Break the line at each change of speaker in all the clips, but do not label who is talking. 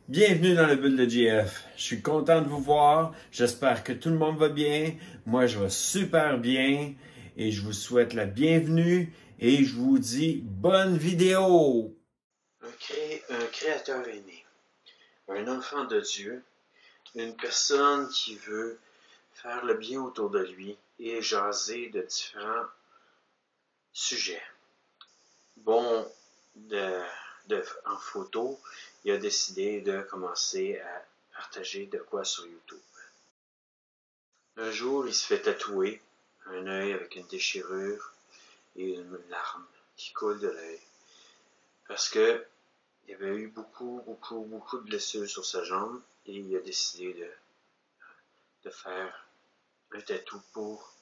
Bienvenue dans le bulle de JF. Je suis content de vous voir. J'espère que tout le monde va bien. Moi, je vais super bien et je vous souhaite la bienvenue et je vous dis bonne vidéo. Un créateur est né, un enfant de Dieu, une personne qui veut faire le bien autour de lui et jaser de différents sujets. Bon, en photo, il a décidé de commencer à partager de quoi sur YouTube. Un jour, il se fait tatouer un œil avec une déchirure et une larme qui coule de l'œil. Parce que il y avait eu beaucoup de blessures sur sa jambe et il a décidé de faire un tatou pour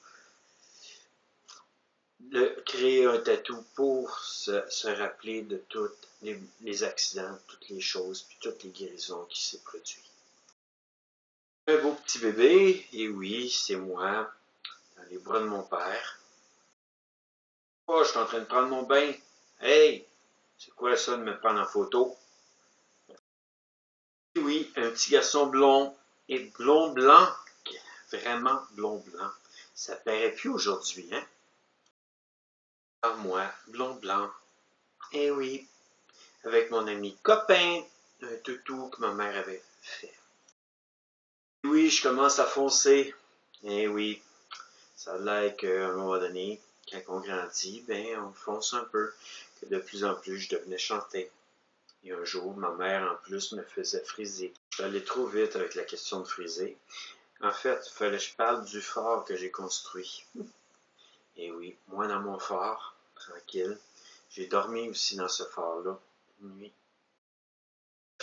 créer un tatou pour se rappeler de tous les accidents, toutes les choses, puis toutes les guérisons qui s'est produites. Un beau petit bébé, et oui, c'est moi, dans les bras de mon père. Oh, je suis en train de prendre mon bain. Hey, c'est quoi ça de me prendre en photo? Et oui, un petit garçon blond et blond-blanc, vraiment blond-blanc. Ça paraît plus aujourd'hui, hein? Ah, moi, blond-blanc. Eh oui, avec mon ami copain, un toutou que ma mère avait fait. Oui, je commence à foncer. Eh oui, ça a l'air qu'à un moment donné, quand on grandit, ben on fonce un peu. Que de plus en plus, je devenais chanter. Et un jour, ma mère, en plus, me faisait friser. Je suis allé trop vite avec la question de friser. En fait, il fallait que je parle du fort que j'ai construit. Et oui, moi dans mon fort, tranquille. J'ai dormi aussi dans ce fort-là, une nuit.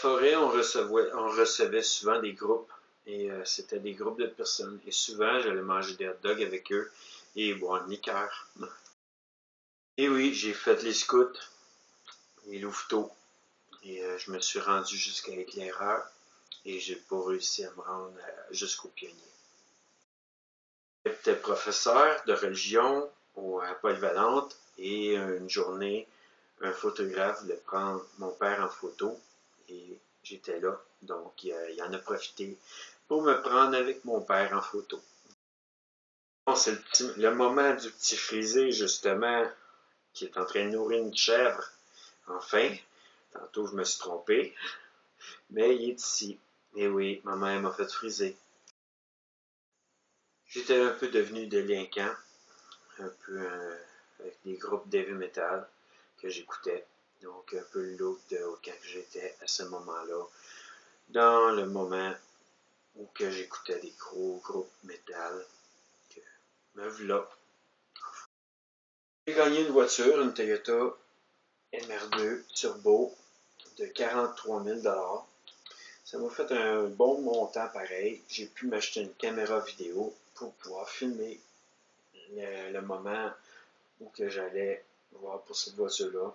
Dans la forêt, on recevait souvent des groupes. Et c'était des groupes de personnes. Et souvent, j'allais manger des hot dogs avec eux et boire une liqueur. Et oui, j'ai fait les scouts, les louveteaux. Et je me suis rendu jusqu'à l'éclaireur. Et j'ai pas réussi à me rendre jusqu'au pionnier. J'étais professeur de religion à Polyvalente et une journée, un photographe voulait prendre mon père en photo et j'étais là. Donc, il en a profité pour me prendre avec mon père en photo. Bon, c'est le moment du petit frisé, justement, qui est en train de nourrir une chèvre. Enfin, tantôt je me suis trompé, mais il est ici. Et oui, ma mère m'a fait friser. J'étais un peu devenu délinquant, un peu avec des groupes d'heavy metal que j'écoutais. Donc un peu le look de quand j'étais à ce moment-là, dans le moment où que j'écoutais des gros groupes metal, que me voilà. J'ai gagné une voiture, une Toyota MR2 Turbo de 43 000 $. Ça m'a fait un bon montant pareil. J'ai pu m'acheter une caméra vidéo pour pouvoir filmer le moment où que j'allais voir pour cette voiture-là.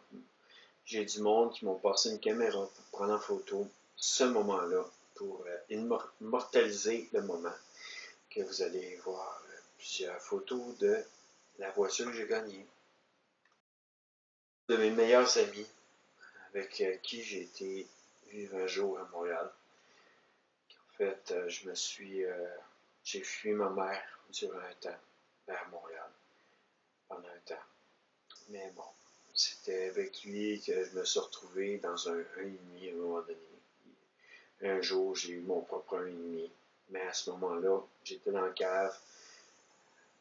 J'ai du monde qui m'ont passé une caméra pour prendre en photo ce moment-là, pour immortaliser le moment, que vous allez voir plusieurs photos de la voiture que j'ai gagnée. De mes meilleurs amis, avec qui j'ai été vivre un jour à Montréal. En fait, j'ai fui ma mère durant un temps vers Montréal, pendant un temps. Mais bon, c'était avec lui que je me suis retrouvé dans un 1,5 à un moment donné. Un jour, j'ai eu mon propre 1,5. Mais à ce moment-là, j'étais dans la cave,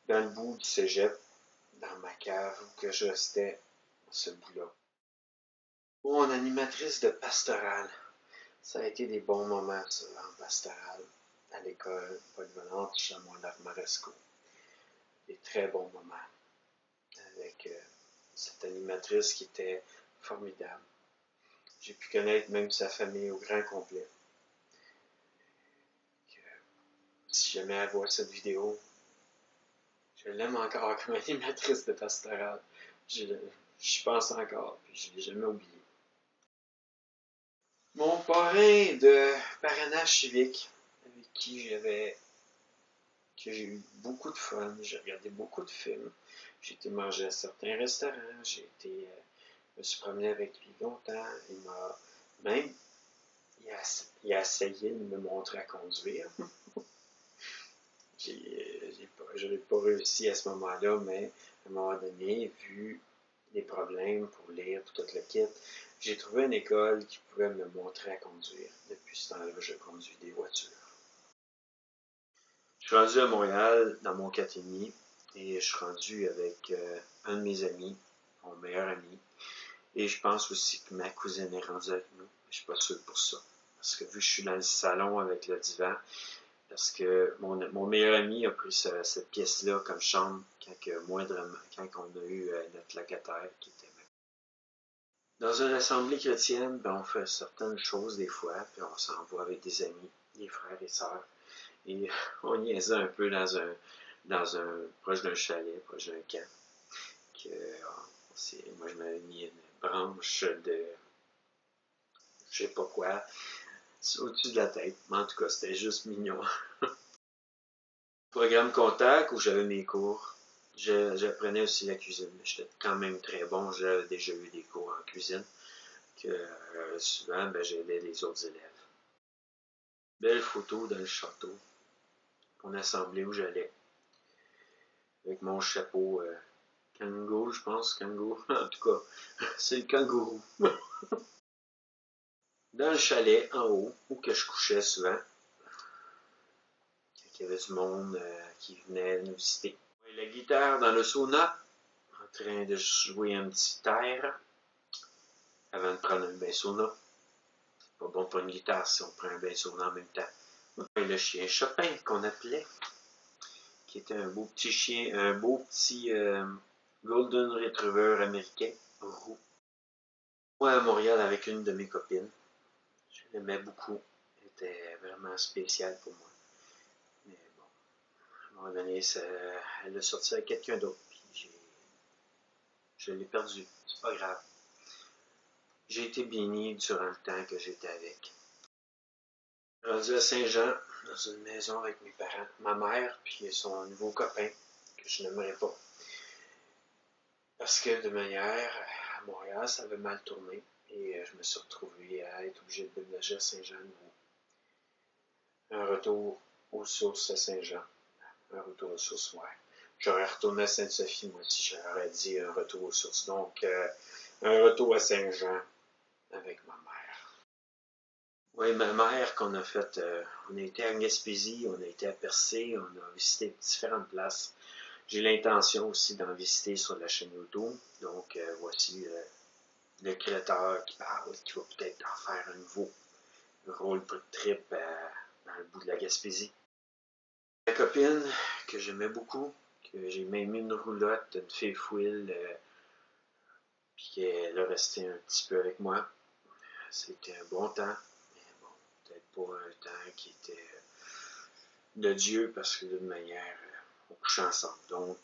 dans le bout du cégep, dans ma cave, où que je restais à ce bout-là. Mon animatrice de pastorale. Ça a été des bons moments, ça, en pastorale, à l'école polyvalente Chamois-Maresco. Des très bons moments avec cette animatrice qui était formidable. J'ai pu connaître même sa famille au grand complet. Si jamais elle voit cette vidéo, je l'aime encore comme animatrice de pastorale. J'y pense encore, puis je ne l'ai jamais oublié. Mon parrain de parrainage civique, avec qui j'ai eu beaucoup de fun, j'ai regardé beaucoup de films, j'ai été manger à certains restaurants, je me suis promené avec lui longtemps, il m'a même il a essayé de me montrer à conduire. Je n'ai pas réussi à ce moment-là, mais à un moment donné, vu les problèmes pour lire, pour tout le kit, j'ai trouvé une école qui pouvait me montrer à conduire. Depuis ce temps-là, je conduis des voitures. Je suis rendu à Montréal dans mon 4,5 et je suis rendu avec un de mes amis, mon meilleur ami. Et je pense aussi que ma cousine est rendue avec nous. Je ne suis pas sûr pour ça. Parce que vu que je suis dans le salon avec le divan, parce que mon meilleur ami a pris cette pièce-là comme chambre quand on a eu notre locataire qui était même. Dans une assemblée chrétienne, ben, on fait certaines choses des fois, puis on s'en va avec des amis, des frères et sœurs. Et on niaisait un peu proche d'un chalet, proche d'un camp. Moi, je m'avais mis une branche de je sais pas quoi au-dessus de la tête. Mais en tout cas, c'était juste mignon. Programme contact où j'avais mes cours. J'apprenais aussi la cuisine. J'étais quand même très bon. J'avais déjà eu des cours en cuisine. Souvent, ben, j'aidais les autres élèves. Belle photo dans le château. Mon assemblée où j'allais. Avec mon chapeau kangourou, je pense. Kangourou. En tout cas, c'est le kangourou. Dans le chalet, en haut, où que je couchais souvent. Quand il y avait du monde qui venait nous visiter. La guitare dans le sauna. En train de jouer un petit air. Avant de prendre un bain sauna. C'est pas bon pour une guitare si on prend un bain sauna en même temps. Et le chien Chopin qu'on appelait, qui était un beau petit chien, un beau petit Golden Retriever américain, roux. Moi à Montréal avec une de mes copines. Je l'aimais beaucoup. Elle était vraiment spéciale pour moi. Mais bon, à un moment donné, elle a sorti avec quelqu'un d'autre. Puis je l'ai perdu. C'est pas grave. J'ai été béni durant le temps que j'étais avec. Rendu à Saint-Jean, dans une maison avec mes parents, ma mère, puis son nouveau copain, que je n'aimerais pas. Parce que de manière, à Montréal, ça avait mal tourné, et je me suis retrouvé à être obligé de déménager à Saint-Jean à nouveau. Un retour aux sources à Saint-Jean. Un retour aux sources, ouais. J'aurais retourné à Sainte-Sophie, moi, si j'aurais dit un retour aux sources. Donc, un retour à Saint-Jean avec ma mère. Oui, ma mère qu'on a fait, on a été à Gaspésie, on a été à Percé, on a visité différentes places. J'ai l'intention aussi d'en visiter sur la chaîne YouTube. Donc, voici le créateur qui parle, qui va peut-être en faire un nouveau rôle trip dans le bout de la Gaspésie. Ma copine, que j'aimais beaucoup, que j'ai même mis une roulotte, une fille fouille, puis qu'elle a resté un petit peu avec moi. C'était un bon temps, mais bon, peut-être pas un temps qui était de Dieu, parce que d'une manière, on couchait ensemble. Donc,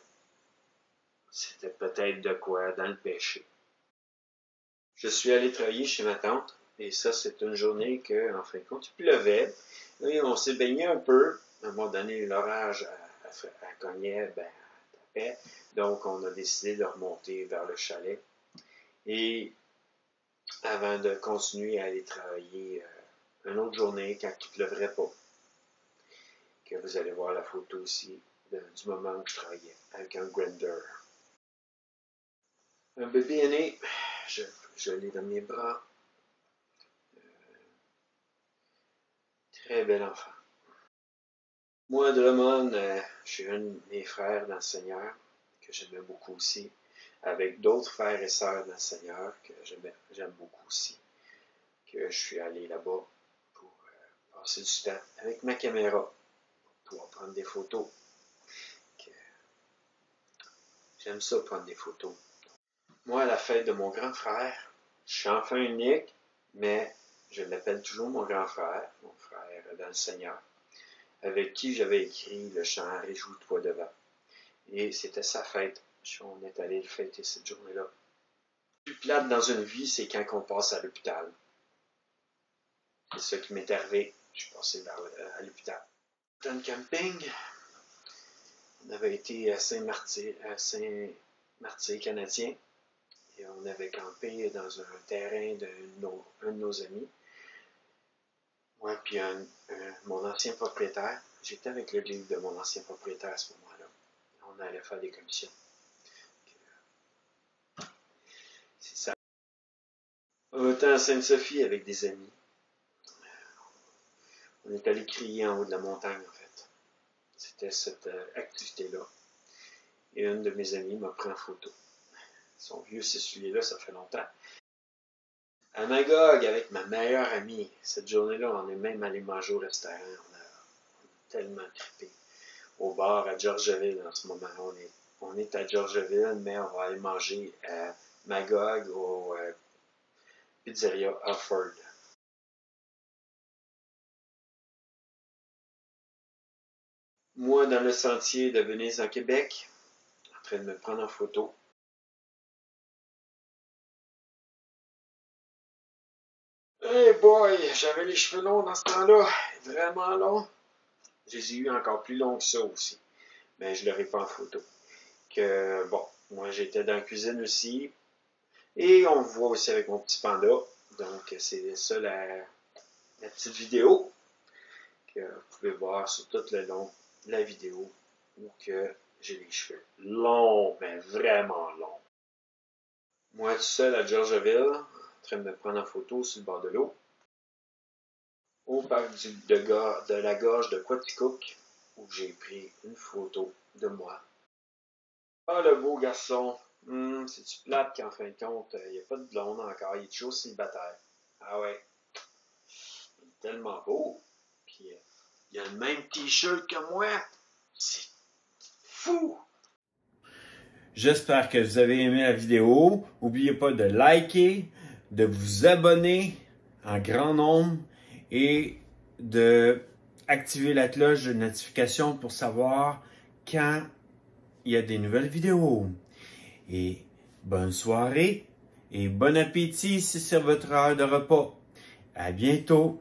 c'était peut-être de quoi dans le péché. Je suis allé travailler chez ma tante, et ça, c'est une journée que, en fin de compte, il pleuvait. Et on s'est baigné un peu. À un moment donné, l'orage a cogné, ben, tapait. Donc, on a décidé de remonter vers le chalet. Et avant de continuer à aller travailler une autre journée, quand il ne pleuvrait pas, que vous allez voir la photo aussi du moment où je travaillais, avec un grinder. Un bébé est né, je l'ai dans mes bras. Très bel enfant. Moi, Drummond, je suis un de mes frères dans le Seigneur, que j'aimais beaucoup aussi, avec d'autres frères et sœurs dans le Seigneur, que j'aime beaucoup aussi, que je suis allé là-bas pour passer du temps avec ma caméra, pour pouvoir prendre des photos. J'aime ça, prendre des photos. Moi, à la fête de mon grand frère, je suis enfant unique, mais je l'appelle toujours mon grand frère, mon frère dans le Seigneur, avec qui j'avais écrit le chant « Réjouis-toi devant ». Et c'était sa fête. On est allé le fêter cette journée-là. Le plus plate dans une vie, c'est quand on passe à l'hôpital. C'est ça qui m'est arrivé. Je suis passé à l'hôpital. Dans le camping, on avait été à Saint-Martyr canadien. Et on avait campé dans un terrain d'un de nos amis. Ouais, puis mon ancien propriétaire, j'étais avec le livre de mon ancien propriétaire à ce moment-là. On allait faire des commissions. C'est ça. On était à Sainte-Sophie avec des amis. On est allé crier en haut de la montagne, en fait. C'était cette activité-là. Et une de mes amies m'a pris en photo. Son vieux s'essuyer-là, ça fait longtemps. À Magog, avec ma meilleure amie, cette journée-là, on est même allé manger au restaurant. On a tellement trippé. Au bar à Georgeville en ce moment. On est à Georgeville, mais on va aller manger à Magog au Pizzeria Offord. Moi, dans le sentier de Venise en Québec, en train de me prendre en photo. Hey boy, j'avais les cheveux longs dans ce temps-là, vraiment longs. Je les ai eu encore plus longs que ça aussi, mais je ne l'aurai pas en photo. Que bon, moi j'étais dans la cuisine aussi, et on me voit aussi avec mon petit panda. Donc c'est ça la petite vidéo que vous pouvez voir sur tout le long de la vidéo où que j'ai les cheveux longs, mais vraiment longs. Moi tout seul à Georgeville, en train de me prendre en photo sur le bord de l'eau, au parc de la gorge de Quaticook, où j'ai pris une photo de moi. Ah, le beau garçon! C'est-tu plate qu'en fin de compte, il n'y a pas de blonde encore, il est toujours célibataire. Ah ouais, il est tellement beau. Puis, il a le même t-shirt que moi. C'est fou! J'espère que vous avez aimé la vidéo. N'oubliez pas de liker, de vous abonner en grand nombre et de activer la cloche de notification pour savoir quand il y a des nouvelles vidéos. Et bonne soirée et bon appétit si c'est votre heure de repas. À bientôt!